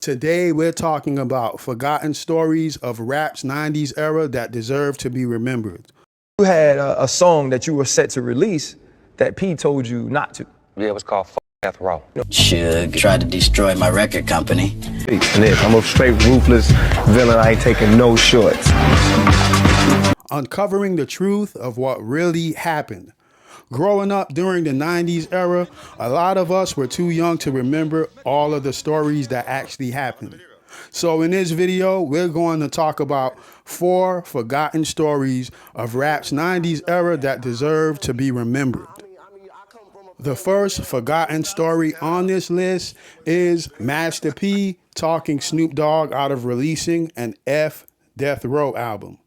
Today, we're talking about forgotten stories of rap's 90s era that deserve to be remembered. You had a song that you were set to release that P told you not to. Yeah, it was called Death Row. Suge tried to destroy my record company. I'm a straight ruthless villain. I ain't taking no shorts. Uncovering the truth of what really happened. Growing up during the 90s era, a lot of us were too young to remember all of the stories that actually happened. So in this video, we're going to talk about 4 forgotten stories of rap's 90s era that deserve to be remembered. The first forgotten story on this list is Master P talking Snoop Dogg out of releasing an Death Row album.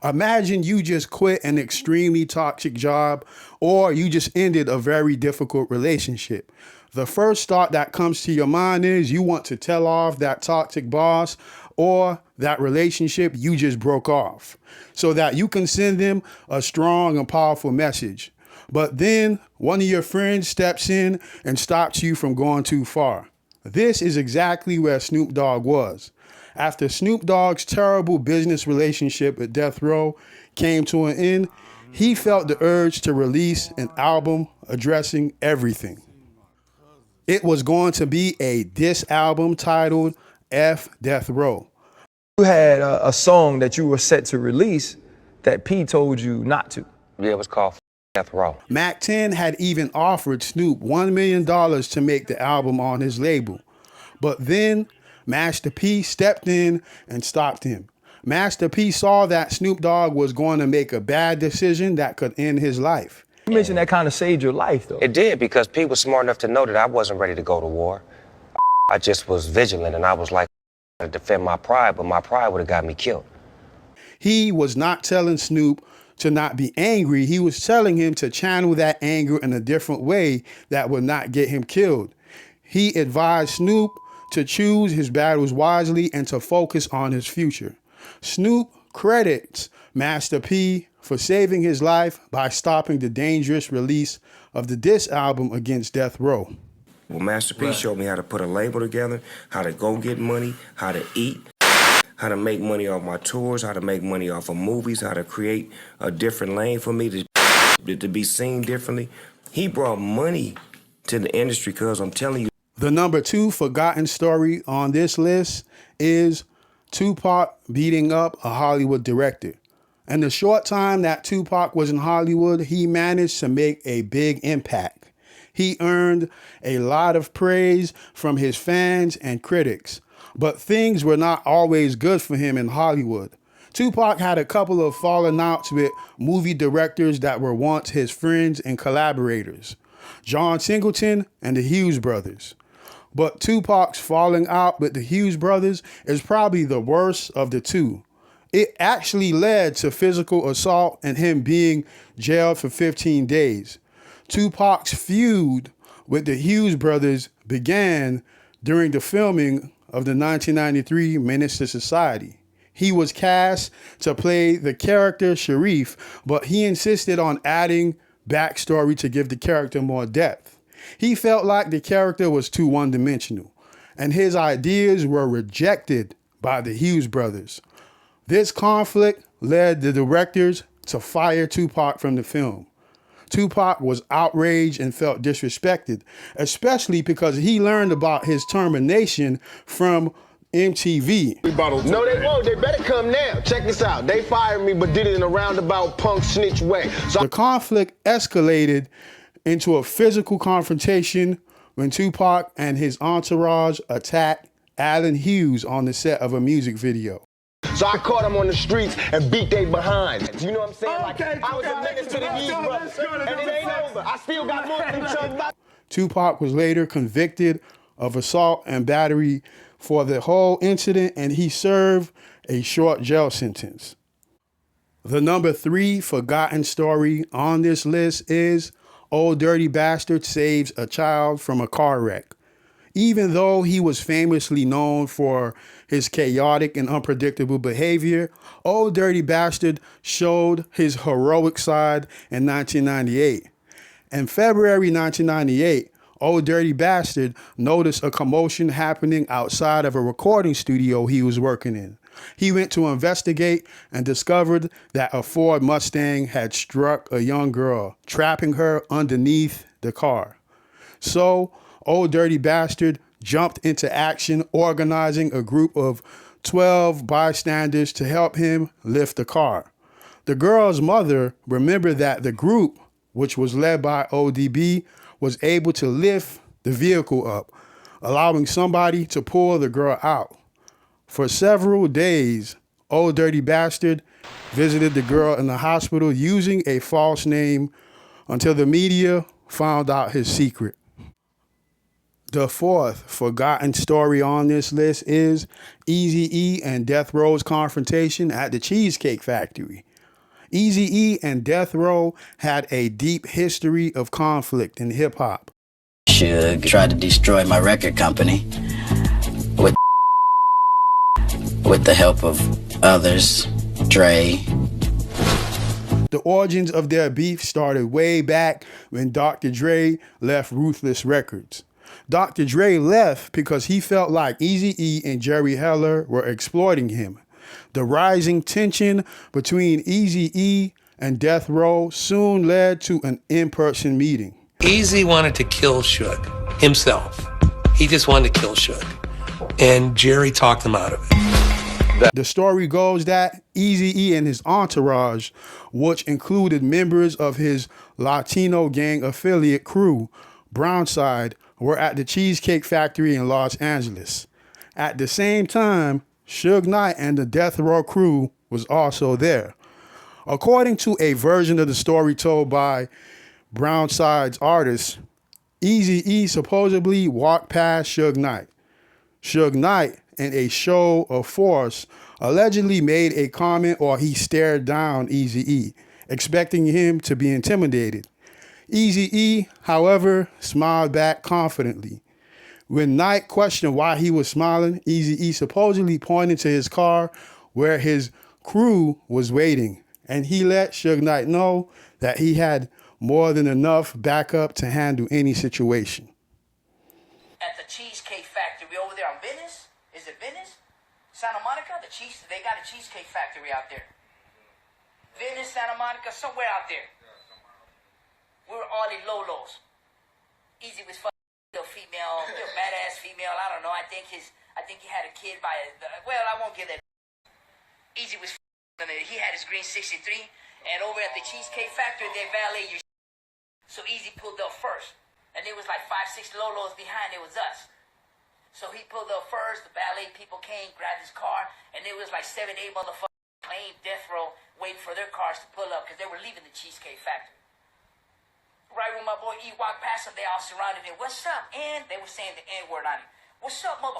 Imagine you just quit an extremely toxic job, or you just ended a very difficult relationship. The first thought that comes to your mind is you want to tell off that toxic boss or that relationship you just broke off so that you can send them a strong and powerful message. But then one of your friends steps in and stops you from going too far. This is exactly where Snoop Dogg was. After Snoop Dogg's terrible business relationship with Death Row came to an end, he felt the urge to release an album addressing everything. It was going to be a diss album titled Death Row. You had a song that you were set to release that P told you not to. Yeah, it was called Death Row. Mac 10 had even offered Snoop $1 million to make the album on his label. But then Master P stepped in and stopped him. Master P saw that Snoop Dogg was going to make a bad decision that could end his life. You mentioned that kind of saved your life, though. It did, because P was smart enough to know that I wasn't ready to go to war. I just was vigilant, and I was like, to defend my pride, but my pride would have got me killed. He was not telling Snoop to not be angry. He was telling him to channel that anger in a different way that would not get him killed. He advised Snoop to choose his battles wisely and to focus on his future. Snoop credits Master P for saving his life by stopping the dangerous release of the diss album against Death Row. Well, Master P showed me how to put a label together, how to go get money, how to eat, how to make money off my tours, how to make money off of movies, how to create a different lane for me to be seen differently. He brought money to the industry, because I'm telling you. The number 2 forgotten story on this list is Tupac beating up a Hollywood director. In the short time that Tupac was in Hollywood, he managed to make a big impact. He earned a lot of praise from his fans and critics, but things were not always good for him in Hollywood. Tupac had a couple of falling outs with movie directors that were once his friends and collaborators, John Singleton and the Hughes brothers. But Tupac's falling out with the Hughes brothers is probably the worst of the two. It actually led to physical assault and him being jailed for 15 days. Tupac's feud with the Hughes brothers began during the filming of the 1993 Menace to Society. He was cast to play the character Sharif, but he insisted on adding backstory to give the character more depth. He felt like the character was too one-dimensional, and his ideas were rejected by the Hughes brothers. This conflict led the directors to fire Tupac from the film. Tupac was outraged and felt disrespected, especially because he learned about his termination from MTV. No, they won't. They better come now. Check this out. They fired me, but did it in a roundabout punk snitch way. So the conflict escalated into a physical confrontation when Tupac and his entourage attacked Allen Hughes on the set of a music video. So I caught them on the streets and beat they behinds. You know what I'm saying? Like, I was a menace to the Hughes brothers, and it ain't over. I still got more than each other. Tupac was later convicted of assault and battery for the whole incident, and he served a short jail sentence. The number 3 forgotten story on this list is Old Dirty Bastard saves a child from a car wreck. Even though he was famously known for his chaotic and unpredictable behavior, Old Dirty Bastard showed his heroic side in 1998. In February 1998, Old Dirty Bastard noticed a commotion happening outside of a recording studio he was working in. He went to investigate and discovered that a Ford Mustang had struck a young girl, trapping her underneath the car. So, Old Dirty Bastard jumped into action, organizing a group of 12 bystanders to help him lift the car. The girl's mother remembered that the group, which was led by ODB, was able to lift the vehicle up, allowing somebody to pull the girl out. For several days, Old Dirty Bastard visited the girl in the hospital using a false name until the media found out his secret. The fourth forgotten story on this list is Eazy-E and Death Row's confrontation at the Cheesecake Factory. Eazy-E and Death Row had a deep history of conflict in hip-hop. Suge tried to destroy my record company with the help of others, Dre. The origins of their beef started way back when Dr. Dre left Ruthless Records. Dr. Dre left because he felt like Eazy-E and Jerry Heller were exploiting him. The rising tension between Eazy-E and Death Row soon led to an in-person meeting. Eazy wanted to kill Suge himself. He just wanted to kill Suge. And Jerry talked him out of it. The story goes that Eazy-E and his entourage, which included members of his Latino gang affiliate crew, Brownside, were at the Cheesecake Factory in Los Angeles. At the same time, Suge Knight and the Death Row crew was also there. According to a version of the story told by Brownside's artist, Eazy-E supposedly walked past Suge Knight. Suge Knight, in a show of force, allegedly made a comment or he stared down Eazy-E, expecting him to be intimidated. Eazy-E, however, smiled back confidently. When Knight questioned why he was smiling, Eazy-E supposedly pointed to his car where his crew was waiting, and he let Suge Knight know that he had more than enough backup to handle any situation. At the Cheesecake Factory over there on Venice? Is it Venice? Santa Monica? They got a Cheesecake Factory out there. Venice, Santa Monica, somewhere out there. We were all in Lolos. Eazy was fucking a female, badass female. I don't know. I think he had a kid by. Well, I won't give that. Eazy was. He had his green 63, and over at the Cheesecake Factory, they valet your. So Eazy pulled up first, and there was like 5-6 Lolos behind. It was us. So he pulled up first. The valet people came, grabbed his car, and there was like 7-8 motherfuckers claimed Death Row waiting for their cars to pull up because they were leaving the Cheesecake Factory. Right when my boy E walked past him, they all surrounded him. What's up? And they were saying the N-word on him. What's up, mother?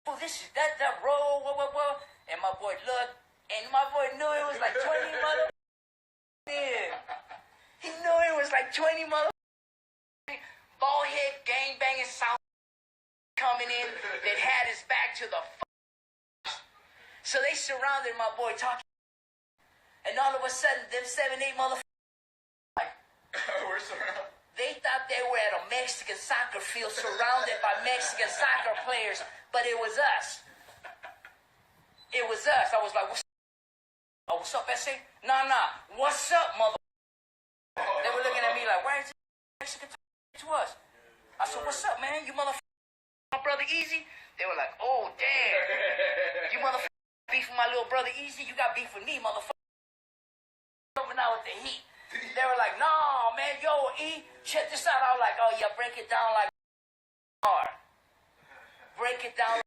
Oh, this is that roll, what? And my boy looked, and my boy knew it was like 20 mother. Yeah. He knew it was like 20 mother. Bald head, gang banging sound coming in that had his back to the. So they surrounded my boy talking, and all of a sudden, them 7-8 motherfuckers. They thought they were at a Mexican soccer field surrounded by Mexican soccer players, but it was us. It was us. I was like, what's up? Oh, what's up, S.A.? Nah. What's up, mother? They were looking at me like, why is this Mexican to us? I said, what's up, man? You motherfucker, my brother Eazy? They were like, oh, damn. You motherfucker beef with my little brother Eazy? You got beef with me, motherfucker. Coming out with the heat. They were like, no, man, yo, E, check this out. I was like, oh, yeah, break it down like hard. Break it down